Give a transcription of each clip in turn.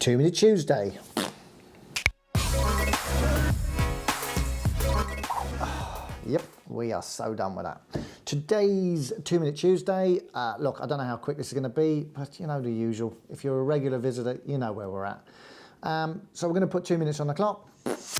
2-Minute Tuesday. Yep, we are so done with that. Today's 2-Minute Tuesday, look, I don't know how quick this is going to be, but you know the usual. If you're a regular visitor, you know where we're at. So we're going to put 2 minutes on the clock.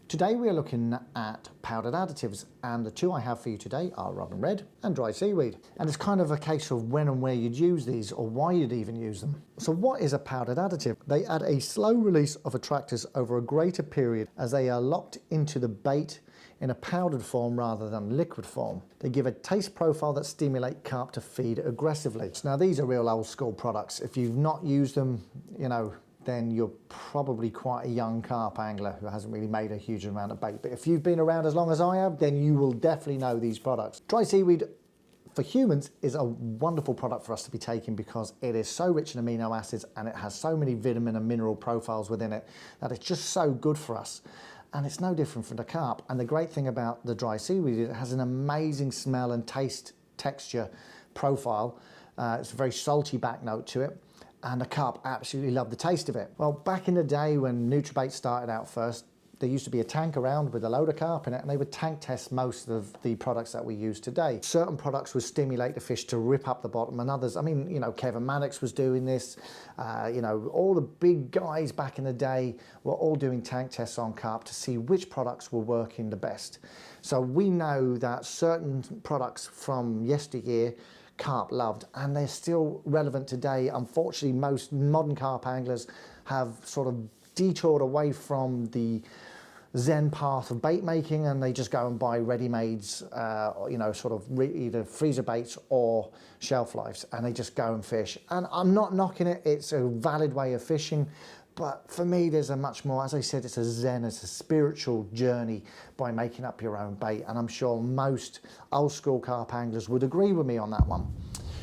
Today we are looking at powdered additives, and the two I have for you today are Robin Red and dry seaweed. And it's kind of a case of when and where you'd use these or why you'd even use them. So what is a powdered additive? They add a slow release of attractors over a greater period as they are locked into the bait in a powdered form rather than liquid form. They give a taste profile that stimulate carp to feed aggressively. Now these are real old school products. If you've not used them, you know, then you're probably quite a young carp angler who hasn't really made a huge amount of bait. But if you've been around as long as I have, then you will definitely know these products. Dry seaweed for humans is a wonderful product for us to be taking because it is so rich in amino acids and it has so many vitamin and mineral profiles within it that it's just so good for us. And it's no different from the carp. And the great thing about the dry seaweed is it has an amazing smell and taste, texture profile. It's a very salty back note to it. And the carp absolutely love the taste of it. Well, back in the day when Nutrabaits started out first, there used to be a tank around with a load of carp in it, and they would tank test most of the products that we use today. Certain products would stimulate the fish to rip up the bottom, and others, I mean, you know, Kevin Maddox was doing this. You know, all the big guys back in the day were all doing tank tests on carp to see which products were working the best. So we know that certain products from yesteryear carp loved, and they're still relevant today. Unfortunately, most modern carp anglers have sort of detoured away from the zen path of bait making, and they just go and buy ready-mades, you know, sort of either freezer baits or shelf lives, and they just go and fish. And I'm not knocking it, it's a valid way of fishing. But for me, there's a much more, as I said, it's a zen, it's a spiritual journey by making up your own bait. And I'm sure most old school carp anglers would agree with me on that one.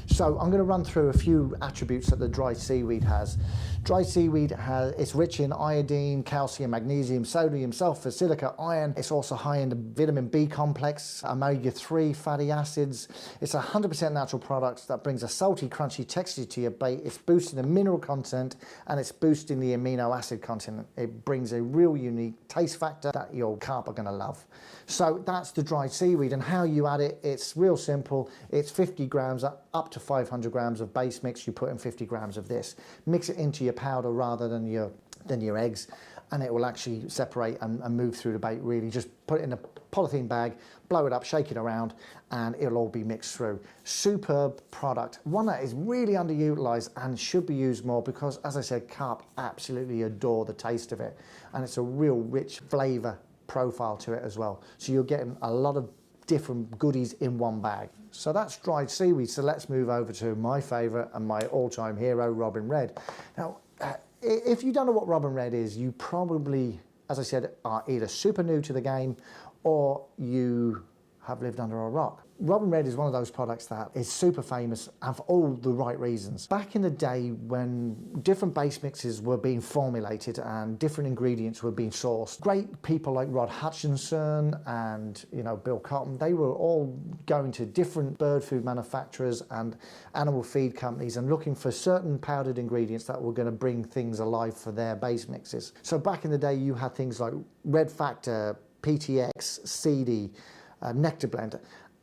So I'm going to run through a few attributes that the dry seaweed has. Dry seaweed it's rich in iodine, calcium, magnesium, sodium, sulfur, silica, iron. It's also high in the vitamin B complex, omega-3 fatty acids. It's 100% natural product that brings a salty, crunchy texture to your bait. It's boosting the mineral content and it's boosting the amino acid content. It brings a real unique taste factor that your carp are going to love. So that's the dry seaweed, and how you add it, it's real simple. It's 50 grams up to 500 grams of base mix. You put in 50 grams of this. Mix it into your powder rather than your eggs, and it will actually separate and move through the bait really. Just put it in a polythene bag, blow it up, shake it around, and it'll all be mixed through. Superb product. One that is really underutilized and should be used more because, as I said, carp absolutely adore the taste of it, and it's a real rich flavor profile to it as well. So you're getting a lot of different goodies in one bag. So that's dried seaweed. So let's move over to my favorite and my all-time hero, Robin Red. Now, if you don't know what Robin Red is, you probably, as I said, are either super new to the game or you have lived under a rock. Robin Red is one of those products that is super famous and for all the right reasons. Back in the day when different base mixes were being formulated and different ingredients were being sourced, great people like Rod Hutchinson and, you know, Bill Cotton, they were all going to different bird food manufacturers and animal feed companies and looking for certain powdered ingredients that were going to bring things alive for their base mixes. So back in the day you had things like Red Factor, PTX, CD, Nectar Blend,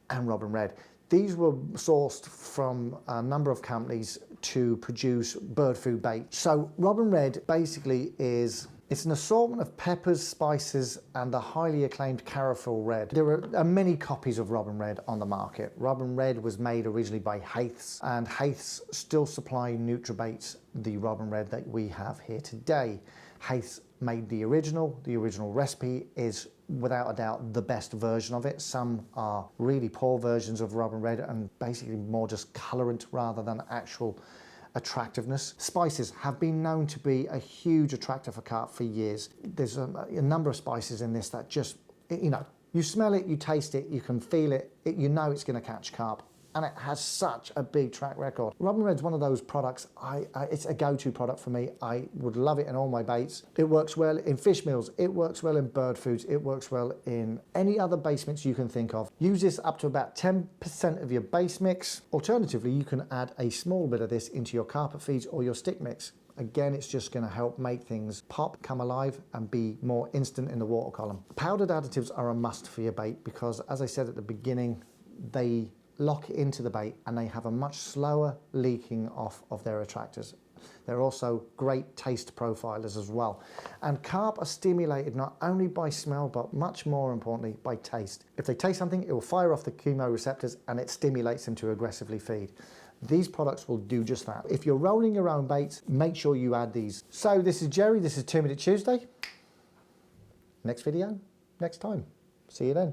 and Robin Red. These were sourced from a number of companies to produce bird food bait. So Robin Red basically it's an assortment of peppers, spices, and the highly acclaimed Carafil Red. There are many copies of Robin Red on the market. Robin Red was made originally by Haith's, and Haith's still supply Nutrabaits, the Robin Red that we have here today. Haith's made the original. The original recipe is without a doubt the best version of it. Some are really poor versions of Robin Red and basically more just colorant rather than actual attractiveness. Spices have been known to be a huge attractor for carp for years. There's a number of spices in this that just, you know, you smell it, you taste it, you can feel it, you know it's going to catch carp. And it has such a big track record. Robin Red's one of those products, it's a go-to product for me. I would love it in all my baits. It works well in fish meals, it works well in bird foods, it works well in any other base mix you can think of. Use this up to about 10% of your base mix. Alternatively, you can add a small bit of this into your carpet feeds or your stick mix. Again, it's just going to help make things pop, come alive, and be more instant in the water column. Powdered additives are a must for your bait because, as I said at the beginning, they lock into the bait and they have a much slower leaking off of their attractors. They're also great taste profilers as well. And carp are stimulated not only by smell, but much more importantly, by taste. If they taste something, it will fire off the chemoreceptors and it stimulates them to aggressively feed. These products will do just that. If you're rolling your own baits, make sure you add these. So this is Jerry, this is 2 Minute Tuesday. Next video, next time. See you then.